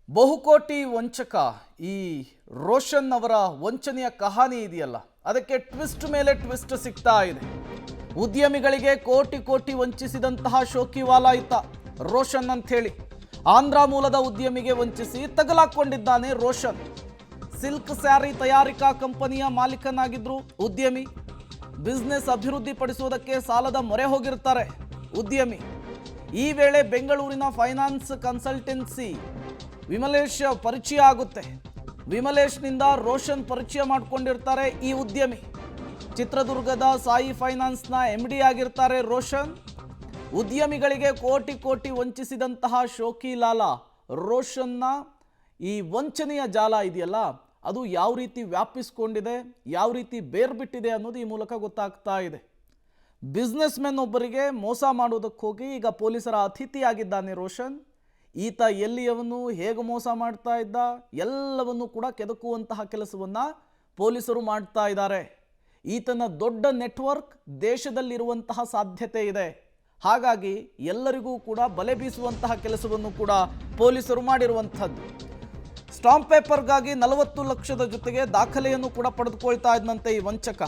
ಬಹುಕೋಟಿ ವಂಚಕ ಈ ರೋಷನ್ ಅವರ ವಂಚನೆಯ ಕಹಾನಿ ಇದೆಯಲ್ಲ, ಅದಕ್ಕೆ ಟ್ವಿಸ್ಟ್ ಮೇಲೆ ಟ್ವಿಸ್ಟ್ ಸಿಗ್ತಾ ಇದೆ. ಉದ್ಯಮಿಗಳಿಗೆ ಕೋಟಿ ಕೋಟಿ ವಂಚಿಸಿದಂತಹ ಶೋಕಿವಾಲ ಇತ್ತ ರೋಷನ್ ಅಂತ ಹೇಳಿ. ಆಂಧ್ರ ಮೂಲದ ಉದ್ಯಮಿಗೆ ವಂಚಿಸಿ ತಗಲಾಕೊಂಡಿದ್ದಾನೆ ರೋಷನ್. ಸಿಲ್ಕ್ ಸ್ಯಾರಿ ತಯಾರಿಕಾ ಕಂಪನಿಯ ಮಾಲೀಕನಾಗಿದ್ರು ಉದ್ಯಮಿ. ಬಿಸ್ನೆಸ್ ಅಭಿವೃದ್ಧಿ ಪಡಿಸುವುದಕ್ಕೆ ಸಾಲದ ಮೊರೆ ಹೋಗಿರ್ತಾರೆ ಉದ್ಯಮಿ. ಈ ವೇಳೆ ಬೆಂಗಳೂರಿನ ಫೈನಾನ್ಸ್ ಕನ್ಸಲ್ಟೆನ್ಸಿ ವಿಮಲೇಶ್ ಪರಿಚಯ ಆಗುತ್ತೆ. ವಿಮಲೇಶ್ನಿಂದ ರೋಷನ್ ಪರಿಚಯ ಮಾಡಿಕೊಂಡಿರ್ತಾರೆ ಈ ಉದ್ಯಮಿ. ಚಿತ್ರದುರ್ಗದ ಸಾಯಿ ಫೈನಾನ್ಸ್ನ MD ಆಗಿರ್ತಾರೆ ರೋಷನ್. ಉದ್ಯಮಿಗಳಿಗೆ ಕೋಟಿ ಕೋಟಿ ವಂಚಿಸಿದಂತಹ ಶೋಕಿಲಾಲ ರೋಷನ್ನ ಈ ವಂಚನೆಯ ಜಾಲ ಇದೆಯಲ್ಲ, ಅದು ಯಾವ ರೀತಿ ವ್ಯಾಪಿಸ್ಕೊಂಡಿದೆ, ಯಾವ ರೀತಿ ಬೇರ್ಬಿಟ್ಟಿದೆ ಅನ್ನೋದು ಈ ಮೂಲಕ ಗೊತ್ತಾಗ್ತಾ ಇದೆ. ಬಿಸ್ನೆಸ್ ಮೆನ್ ಒಬ್ಬರಿಗೆ ಮೋಸ ಮಾಡೋದಕ್ಕೆ ಹೋಗಿ ಈಗ ಪೊಲೀಸರ ಅತಿಥಿಯಾಗಿದ್ದಾನೆ ರೋಷನ್. ಈತ ಎಲ್ಲಿಯವನು, ಹೇಗೆ ಮೋಸ ಮಾಡ್ತಾ ಇದ್ದ, ಎಲ್ಲವನ್ನೂ ಕೂಡ ಕೆದಕುವಂತಹ ಕೆಲಸವನ್ನು ಪೊಲೀಸರು ಮಾಡ್ತಾ ಇದ್ದಾರೆ. ಈತನ ದೊಡ್ಡ ನೆಟ್ವರ್ಕ್ ದೇಶದಲ್ಲಿರುವಂತಹ ಸಾಧ್ಯತೆ ಇದೆ. ಹಾಗಾಗಿ ಎಲ್ಲರಿಗೂ ಕೂಡ ಬಲೆ ಬೀಸುವಂತಹ ಕೆಲಸವನ್ನು ಕೂಡ ಪೊಲೀಸರು ಮಾಡಿರುವಂಥದ್ದು. ಸ್ಟಾಂಪ್ ಪೇಪರ್ಗಾಗಿ 40 ಲಕ್ಷದ ಜೊತೆಗೆ ದಾಖಲೆಯನ್ನು ಕೂಡ ಪಡೆದುಕೊಳ್ತಾ ಇದ್ದಂತೆ ಈ ವಂಚಕ.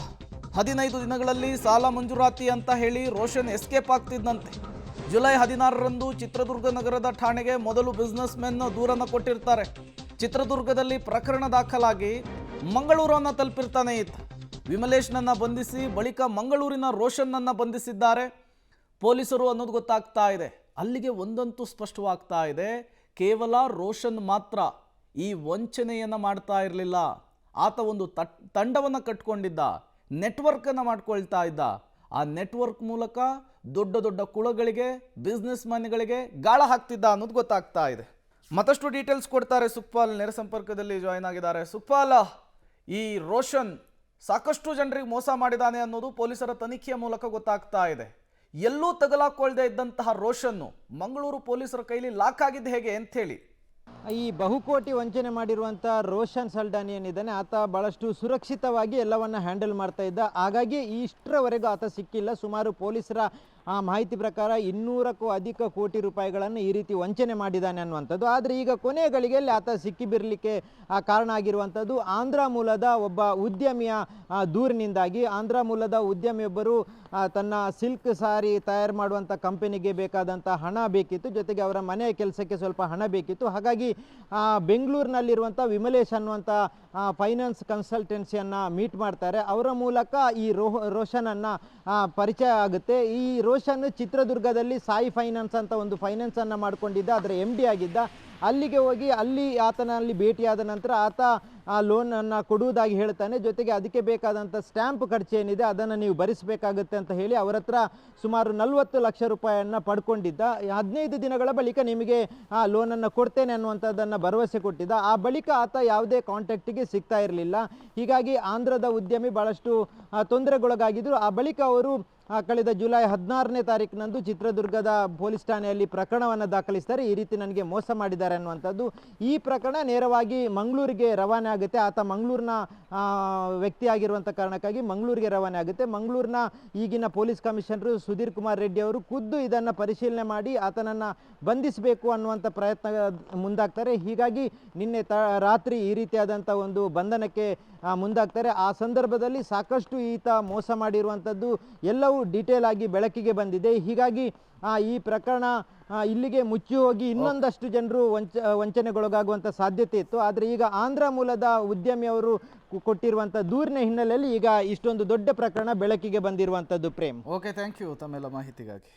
15 ದಿನಗಳಲ್ಲಿ ಸಾಲ ಮಂಜೂರಾತಿ ಅಂತ ಹೇಳಿ ರೋಷನ್ ಎಸ್ಕೇಪ್ ಆಗ್ತಿದ್ದಂತೆ. ಜುಲೈ 16ರಂದು ಚಿತ್ರದುರ್ಗ ನಗರದ ಠಾಣೆಗೆ ಮೊದಲು ಬಿಸ್ನೆಸ್ ಮೆನ್ ದೂರನ್ನು ಕೊಟ್ಟಿರ್ತಾರೆ. ಚಿತ್ರದುರ್ಗದಲ್ಲಿ ಪ್ರಕರಣ ದಾಖಲಾಗಿ ಮಂಗಳೂರನ್ನು ತಲುಪಿರ್ತಾನೆ ಈತ. ವಿಮಲೇಶ್ನನ್ನು ಬಂಧಿಸಿ ಬಳಿಕ ಮಂಗಳೂರಿನ ರೋಷನ್ನನ್ನು ಬಂಧಿಸಿದ್ದಾರೆ ಪೊಲೀಸರು ಅನ್ನೋದು ಗೊತ್ತಾಗ್ತಾ ಇದೆ. ಅಲ್ಲಿಗೆ ಒಂದಂತೂ ಸ್ಪಷ್ಟವಾಗ್ತಾ ಇದೆ, ಕೇವಲ ರೋಷನ್ ಮಾತ್ರ ಈ ವಂಚನೆಯನ್ನು ಮಾಡ್ತಾ ಇರಲಿಲ್ಲ. ಆತ ಒಂದು ತಂಡವನ್ನು ಕಟ್ಕೊಂಡಿದ್ದ, ನೆಟ್ವರ್ಕನ್ನು ಮಾಡ್ಕೊಳ್ತಾ ಇದ್ದ. ಆ ನೆಟ್ವರ್ಕ್ ಮೂಲಕ ದೊಡ್ಡ ದೊಡ್ಡ ಕುಳಗಳಿಗೆ, ಬಿಸ್ನೆಸ್ ಮನ್ಗಳಿಗೆ ಗಾಳ ಹಾಕ್ತಿದ್ದ ಅನ್ನೋದು ಗೊತ್ತಾಗ್ತಾ ಇದೆ. ಮತ್ತಷ್ಟು ಡೀಟೇಲ್ಸ್ ಕೊಡ್ತಾರೆ ಸುಖಪಾಲ್, ನೇರ ಸಂಪರ್ಕದಲ್ಲಿ ಜಾಯ್ನ್ ಆಗಿದ್ದಾರೆ. ಸುಖಪಾಲ್, ಈ ರೋಷನ್ ಸಾಕಷ್ಟು ಜನರಿಗೆ ಮೋಸ ಮಾಡಿದ್ದಾನೆ ಅನ್ನೋದು ಪೊಲೀಸರ ತನಿಖೆಯ ಮೂಲಕ ಗೊತ್ತಾಗ್ತಾ ಇದೆ. ಎಲ್ಲೂ ತಗಲಾಕೊಳ್ದೇ ಇದ್ದಂತಹ ರೋಷನ್ನು ಮಂಗಳೂರು ಪೊಲೀಸರ ಕೈಲಿ ಲಾಕ್ ಆಗಿದ್ದು ಹೇಗೆ ಅಂತ ಹೇಳಿ. ಈ ಬಹುಕೋಟಿ ವಂಚನೆ ಮಾಡಿರುವಂಥ ರೋಷನ್ ಸಲ್ಡಾನಿ ಏನಿದ್ದಾನೆ, ಆತ ಭಾಳಷ್ಟು ಸುರಕ್ಷಿತವಾಗಿ ಎಲ್ಲವನ್ನು ಹ್ಯಾಂಡಲ್ ಮಾಡ್ತಾ ಇದ್ದ. ಹಾಗಾಗಿ ಇಷ್ಟರವರೆಗೂ ಆತ ಸಿಕ್ಕಿಲ್ಲ. ಸುಮಾರು ಪೊಲೀಸರ ಮಾಹಿತಿ ಪ್ರಕಾರ 200ಕ್ಕೂ ಅಧಿಕ ಕೋಟಿ ರೂಪಾಯಿಗಳನ್ನು ಈ ರೀತಿ ವಂಚನೆ ಮಾಡಿದ್ದಾನೆ ಅನ್ನುವಂಥದ್ದು. ಆದರೆ ಈಗ ಕೊನೆಯ ಗಳಿಗೆಯಲ್ಲಿ ಆತ ಸಿಕ್ಕಿಬಿರಲಿಕ್ಕೆ ಕಾರಣ ಆಗಿರುವಂಥದ್ದು ಆಂಧ್ರ ಮೂಲದ ಒಬ್ಬ ಉದ್ಯಮಿಯ ದೂರಿನಿಂದಾಗಿ. ಆಂಧ್ರ ಮೂಲದ ಉದ್ಯಮಿಯೊಬ್ಬರು ತನ್ನ ಸಿಲ್ಕ್ ಸಾರಿ ತಯಾರು ಮಾಡುವಂಥ ಕಂಪನಿಗೆ ಬೇಕಾದಂಥ ಹಣ ಬೇಕಿತ್ತು, ಜೊತೆಗೆ ಅವರ ಮನೆಯ ಕೆಲಸಕ್ಕೆ ಸ್ವಲ್ಪ ಹಣ ಬೇಕಿತ್ತು. ಹಾಗಾಗಿ ಬೆಂಗಳೂರಿನಲ್ಲಿರುವಂಥ ವಿಮಲೇಶ್ ಅನ್ನುವಂಥ ಫೈನಾನ್ಸ್ ಕನ್ಸಲ್ಟೆನ್ಸಿಯನ್ನು ಮೀಟ್ ಮಾಡ್ತಾರೆ. ಅವರ ಮೂಲಕ ಈ ರೋಷನನ್ನು ಪರಿಚಯ ಆಗುತ್ತೆ. ಈ ರೋಷನ್ ಚಿತ್ರದುರ್ಗದಲ್ಲಿ ಸಾಯಿ ಫೈನಾನ್ಸ್ ಅಂತ ಒಂದು ಫೈನಾನ್ಸನ್ನು ಮಾಡಿಕೊಂಡಿದ್ದ, ಅದರ MD ಆಗಿದ್ದ. ಅಲ್ಲಿಗೆ ಹೋಗಿ ಅಲ್ಲಿ ಆತನಲ್ಲಿ ಭೇಟಿಯಾದ ನಂತರ ಆತ ಆ ಲೋನನ್ನು ಕೊಡುವುದಾಗಿ ಹೇಳ್ತಾನೆ. ಜೊತೆಗೆ ಅದಕ್ಕೆ ಬೇಕಾದಂಥ ಸ್ಟ್ಯಾಂಪ್ ಖರ್ಚು ಏನಿದೆ ಅದನ್ನು ನೀವು ಭರಿಸಬೇಕಾಗುತ್ತೆ ಅಂತ ಹೇಳಿ ಅವರ ಹತ್ರ ಸುಮಾರು 40 ಲಕ್ಷ ರೂಪಾಯಿಯನ್ನು ಪಡ್ಕೊಂಡಿದ್ದ. 15 ದಿನಗಳ ಬಳಿಕ ನಿಮಗೆ ಆ ಲೋನನ್ನು ಕೊಡ್ತೇನೆ ಅನ್ನುವಂಥದ್ದನ್ನು ಭರವಸೆ ಕೊಟ್ಟಿದ್ದ. ಆ ಬಳಿಕ ಆತ ಯಾವುದೇ ಕಾಂಟ್ಯಾಕ್ಟಿಗೆ ಸಿಗ್ತಾ ಇರಲಿಲ್ಲ. ಹೀಗಾಗಿ ಆಂಧ್ರದ ಉದ್ಯಮಿ ಭಾಳಷ್ಟು ತೊಂದರೆಗೊಳಗಾಗಿದ್ದರು. ಆ ಬಳಿಕ ಅವರು ಕಳೆದ ಜುಲೈ 16ನೇ ತಾರೀಕಿನಂದು ಚಿತ್ರದುರ್ಗದ ಪೊಲೀಸ್ ಠಾಣೆಯಲ್ಲಿ ಪ್ರಕರಣವನ್ನು ದಾಖಲಿಸ್ತಾರೆ. ಈ ರೀತಿ ನನಗೆ ಮೋಸ ಮಾಡಿದ್ದಾರೆ ಅನ್ನುವಂಥದ್ದು. ಈ ಪ್ರಕರಣ ನೇರವಾಗಿ ಮಂಗಳೂರಿಗೆ ರವಾನೆ ಆಗುತ್ತೆ. ಆತ ಮಂಗಳೂರಿನ ವ್ಯಕ್ತಿ ಆಗಿರುವಂಥ ಕಾರಣಕ್ಕಾಗಿ ಮಂಗಳೂರಿಗೆ ರವಾನೆ ಆಗುತ್ತೆ. ಮಂಗಳೂರಿನ ಈಗಿನ ಪೊಲೀಸ್ ಕಮಿಷನರು ಸುಧೀರ್ ಕುಮಾರ್ ರೆಡ್ಡಿ ಅವರು ಖುದ್ದು ಇದನ್ನು ಪರಿಶೀಲನೆ ಮಾಡಿ ಆತನನ್ನು ಬಂಧಿಸಬೇಕು ಅನ್ನುವಂಥ ಪ್ರಯತ್ನ ಮುಂದಾಗ್ತಾರೆ. ಹೀಗಾಗಿ ನಿನ್ನೆ ರಾತ್ರಿ ಈ ರೀತಿಯಾದಂಥ ಒಂದು ಬಂಧನಕ್ಕೆ ಮುಂದಾಗ್ತಾರೆ. ಆ ಸಂದರ್ಭದಲ್ಲಿ ಸಾಕಷ್ಟು ಈತ ಮೋಸ ಮಾಡಿರುವಂಥದ್ದು ಎಲ್ಲವೂ ಡೀಟೇಲ್ ಆಗಿ ಬೆಳಕಿಗೆ ಬಂದಿದೆ. ಹೀಗಾಗಿ ಈ ಪ್ರಕರಣ ಇಲ್ಲಿಗೆ ಮುಚ್ಚಿ ಹೋಗಿ ಇನ್ನೊಂದಷ್ಟು ಜನರು ವಂಚನೆಗೊಳಗಾಗುವಂಥ ಸಾಧ್ಯತೆ ಇತ್ತು. ಆದರೆ ಈಗ ಆಂಧ್ರ ಮೂಲದ ಉದ್ಯಮಿಯವರು ಕೊಟ್ಟಿರುವಂಥ ದೂರಿನ ಹಿನ್ನೆಲೆಯಲ್ಲಿ ಈಗ ಇಷ್ಟೊಂದು ದೊಡ್ಡ ಪ್ರಕರಣ ಬೆಳಕಿಗೆ ಬಂದಿರುವಂಥದ್ದು. ಪ್ರೇಮ್, ಓಕೆ, ಥ್ಯಾಂಕ್ ಯು ತಮ್ಮೆಲ್ಲ ಮಾಹಿತಿಗಾಗಿ.